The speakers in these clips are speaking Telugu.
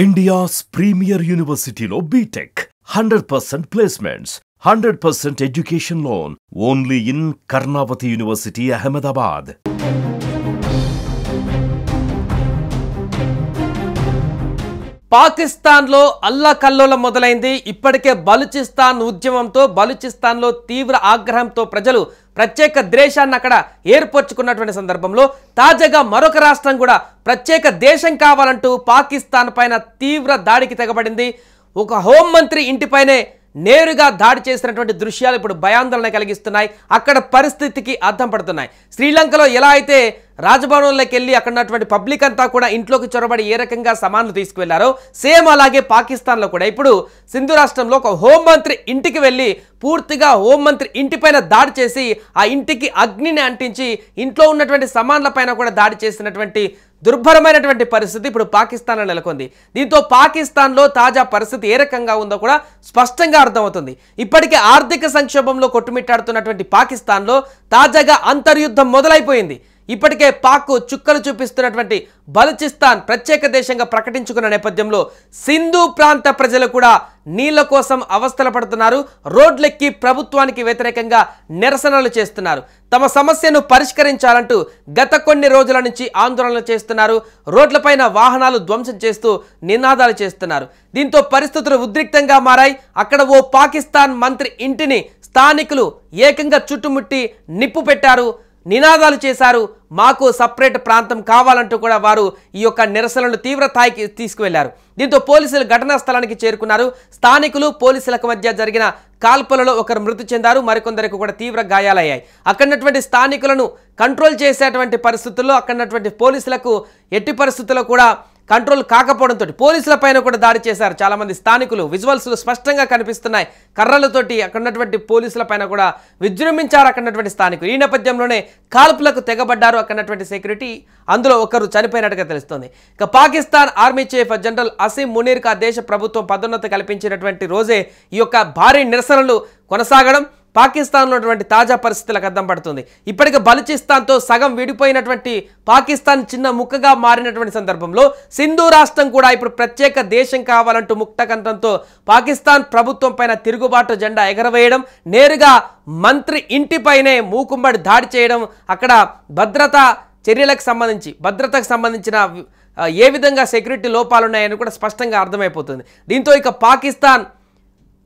India's premier university lo BTech, 100% placements, 100% education loan, only in Karnavati University, Ahmedabad. పాకిస్తాన్లో అల్లకల్లోలం మొదలైంది. ఇప్పటికే బలూచిస్తాన్ ఉద్యమంతో బలూచిస్తాన్లో తీవ్ర ఆగ్రహంతో ప్రజలు ప్రత్యేక దేశాన్ని అక్కడ ఏర్పరచుకున్నటువంటి సందర్భంలో తాజాగా మరొక రాష్ట్రం కూడా ప్రత్యేక దేశం కావాలంటూ పాకిస్తాన్ పైన తీవ్ర దాడికి తెగబడింది. ఒక హోంమంత్రి ఇంటిపైనే నేరుగా దాడి చేసినటువంటి దృశ్యాలు ఇప్పుడు భయాందోళన కలిగిస్తున్నాయి. అక్కడ పరిస్థితికి అద్దం పడుతున్నాయి. శ్రీలంకలో ఎలా అయితే రాజభవనంలోకి వెళ్ళి అక్కడ ఉన్నటువంటి పబ్లిక్ అంతా కూడా ఇంట్లోకి చొరబడి ఏ రకంగా సామాన్లు తీసుకువెళ్లారో సేమ్ అలాగే పాకిస్తాన్లో కూడా ఇప్పుడు సింధు రాష్ట్రంలో ఒక హోంమంత్రి ఇంటికి వెళ్ళి పూర్తిగా హోంమంత్రి ఇంటిపైన దాడి చేసి ఆ ఇంటికి అగ్నిని అంటించి ఇంట్లో ఉన్నటువంటి సామాన్ల పైన కూడా దాడి చేసినటువంటి దుర్భరమైనటువంటి పరిస్థితి ఇప్పుడు పాకిస్తాన్లో నెలకొంది. దీంతో పాకిస్తాన్లో తాజా పరిస్థితి ఏ రకంగా ఉందో కూడా స్పష్టంగా అర్థమవుతుంది. ఇప్పటికే ఆర్థిక సంక్షోభంలో కొట్టుమిట్టాడుతున్నటువంటి పాకిస్తాన్లో తాజాగా అంతర్యుద్ధం మొదలైపోయింది. ఇప్పటికే పాక్ చుక్కలు చూపిస్తున్నటువంటి బలూచిస్తాన్ ప్రత్యేక దేశంగా ప్రకటించుకున్న నేపథ్యంలో సింధు ప్రాంత ప్రజలు కూడా నీళ్ల కోసం అవస్థలు పడుతున్నారు. రోడ్లెక్కి ప్రభుత్వానికి వ్యతిరేకంగా నిరసనలు చేస్తున్నారు. తమ సమస్యను పరిష్కరించాలంటూ గత కొన్ని రోజుల నుంచి ఆందోళనలు చేస్తున్నారు. రోడ్లపైన వాహనాలు ధ్వంసం చేస్తూ నినాదాలు చేస్తున్నారు. దీంతో పరిస్థితులు ఉద్రిక్తంగా మారాయి. అక్కడ ఓ పాకిస్తాన్ మంత్రి ఇంటిని స్థానికులు ఏకంగా చుట్టుముట్టి నిప్పు పెట్టారు, నినాదాలు చేశారు. మాకు సపరేట్ ప్రాంతం కావాలంటూ కూడా వారు ఈ యొక్క నిరసనలను తీవ్రస్థాయికి తీసుకువెళ్లారు. దీంతో పోలీసులు ఘటనా స్థలానికి చేరుకున్నారు. స్థానికులు పోలీసులకు మధ్య జరిగిన కాల్పులలో ఒకరు మృతి చెందారు, మరికొందరికి కూడా తీవ్ర గాయాలయ్యాయి. అక్కడున్నటువంటి స్థానికులను కంట్రోల్ చేసేటువంటి పరిస్థితుల్లో అక్కడున్నటువంటి పోలీసులకు ఎట్టి పరిస్థితుల్లో కూడా కంట్రోల్ కాకపోవడంతో పోలీసుల పైన కూడా దాడి చేశారు చాలా మంది స్థానికులు. విజువల్స్లో స్పష్టంగా కనిపిస్తున్నాయి. కర్రలతోటి అక్కడున్నటువంటి పోలీసుల పైన కూడా విజృంభించారు అక్కడున్నటువంటి స్థానికులు. ఈ నేపథ్యంలోనే కాల్పులకు తెగబడ్డారు అక్కడున్నటువంటి సెక్యూరిటీ. అందులో ఒకరు చనిపోయినట్టుగా తెలుస్తోంది. ఇక Pakistan army chief general Asim మునీర్కు ఆ దేశ ప్రభుత్వం పదోన్నతి కల్పించినటువంటి రోజే ఈ యొక్క భారీ నిరసనలు కొనసాగడం పాకిస్తాన్లో ఉన్నటువంటి తాజా పరిస్థితులకు అద్దం పడుతుంది. ఇప్పటికే బలూచిస్తాన్తో సగం విడిపోయినటువంటి పాకిస్తాన్ చిన్న ముక్కగా మారినటువంటి సందర్భంలో సింధు రాష్ట్రం కూడా ఇప్పుడు ప్రత్యేక దేశం కావాలంటూ ముక్తకంఠంతో పాకిస్తాన్ ప్రభుత్వం పైన తిరుగుబాటు జెండా ఎగరవేయడం, నేరుగా మంత్రి ఇంటిపైనే మూకుమ్మడి దాడి చేయడం, అక్కడ భద్రతకు సంబంధించిన ఏ విధంగా సెక్యూరిటీ లోపాలున్నాయని కూడా స్పష్టంగా అర్థమైపోతుంది. దీంతో ఇక పాకిస్తాన్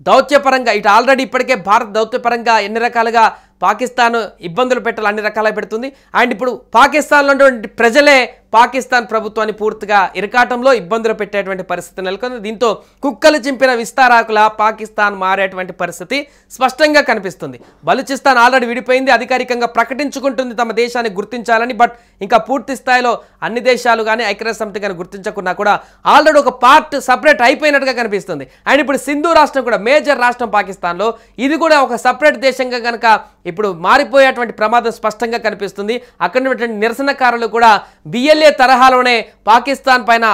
దౌత్యపరంగా ఇటు ఆల్రెడీ ఇప్పటికే భారత్ దౌత్యపరంగా ఎన్ని రకాలుగా పాకిస్తాన్ ఇబ్బందులు పెట్టాలి అన్ని రకాలుగా పెడుతుంది. అండ్ ఇప్పుడు పాకిస్తాన్లో ఉన్నటువంటి ప్రజలే పాకిస్తాన్ ప్రభుత్వాన్ని పూర్తిగా ఇరకాటంలో ఇబ్బందులు పెట్టేటువంటి పరిస్థితి నెలకొంది. దీంతో కుక్కలు చింపిన విస్తారాకుల పాకిస్తాన్ మారేటువంటి పరిస్థితి స్పష్టంగా కనిపిస్తుంది. బలూచిస్తాన్ ఆల్రెడీ విడిపోయింది, అధికారికంగా ప్రకటించుకుంటుంది తమ దేశాన్ని గుర్తించాలని. బట్ ఇంకా పూర్తి స్థాయిలో అన్ని దేశాలు కానీ ఐక్యరాజ్య సమితి కానీ గుర్తించకున్నా కూడా ఆల్రెడీ ఒక పార్ట్ సపరేట్ అయిపోయినట్టుగా కనిపిస్తుంది. అండ్ ఇప్పుడు సింధు రాష్ట్రం కూడా మేజర్ రాష్ట్రం పాకిస్తాన్లో ఇది కూడా ఒక సపరేట్ దేశంగా కనుక ఇప్పుడు మారిపోయేటువంటి ప్రమాదం స్పష్టంగా కనిపిస్తుంది. అక్కడ ఉన్నటువంటి నిరసనకారులు కూడా బిఎల్ఏ తరహాలోనే పాకిస్తాన్ పైన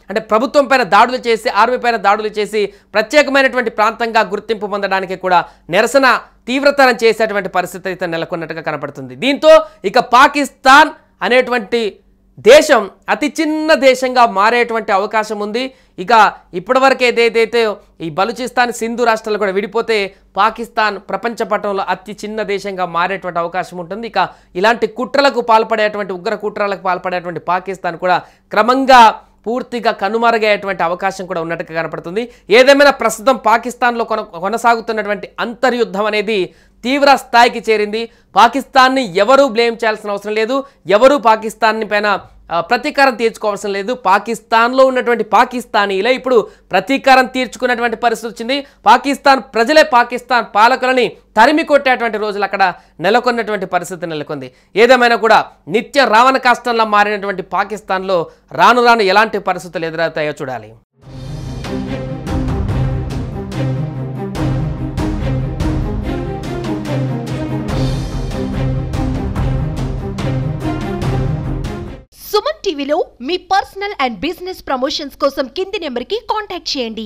అంటే ప్రభుత్వం పైన దాడులు చేసి ఆర్మీ పైన దాడులు చేసి ప్రత్యేకమైనటువంటి ప్రాంతంగా గుర్తింపు పొందడానికి కూడా నిరసన తీవ్రతరం చేసేటువంటి పరిస్థితి అయితే నెలకొన్నట్టుగా కనపడుతుంది. దీంతో ఇక పాకిస్తాన్ అనేటువంటి దేశం అతి చిన్న దేశంగా మారేటువంటి అవకాశం ఉంది. ఇక ఇప్పటివరకు ఏదైతే ఈ బలూచిస్తాన్ సింధు రాష్ట్రాలు కూడా విడిపోతే పాకిస్తాన్ ప్రపంచ పటంలో అతి చిన్న దేశంగా మారేటువంటి అవకాశం ఉంటుంది. ఇక ఇలాంటి కుట్రలకు పాల్పడేటువంటి ఉగ్ర కుట్రలకు పాల్పడేటువంటి పాకిస్తాన్ కూడా క్రమంగా పూర్తిగా కనుమరుగయ్యేటువంటి అవకాశం కూడా ఉన్నట్టుగా కనపడుతుంది. ఏదేమైనా ప్రస్తుతం పాకిస్తాన్లో కొనసాగుతున్నటువంటి అంతర్యుద్ధం అనేది తీవ్ర స్థాయికి చేరింది. పాకిస్తాన్ని ఎవరూ బ్లేమ్ చేయాల్సిన అవసరం లేదు, ఎవరూ పాకిస్తాన్ పైన ప్రతీకారం తీర్చుకోవాల్సిన లేదు. పాకిస్తాన్లో ఉన్నటువంటి పాకిస్తానీలే ఇప్పుడు ప్రతీకారం తీర్చుకున్నటువంటి పరిస్థితి వచ్చింది. పాకిస్తాన్ ప్రజలే పాకిస్తాన్ పాలకులని తరిమి కొట్టేటువంటి రోజులు అక్కడ నెలకొన్నటువంటి పరిస్థితి నెలకొంది. ఏదేమైనా కూడా నిత్య రావణ కాష్టంలా మారినటువంటి పాకిస్తాన్లో రాను రాను ఎలాంటి పరిస్థితులు ఎదురవుతాయో చూడాలి. సుమన్ టీవీలో మీ పర్సనల్ అండ్ బిజినెస్ ప్రమోషన్స్ కోసం కింది నెంబర్కి కాంటాక్ట్ చేయండి.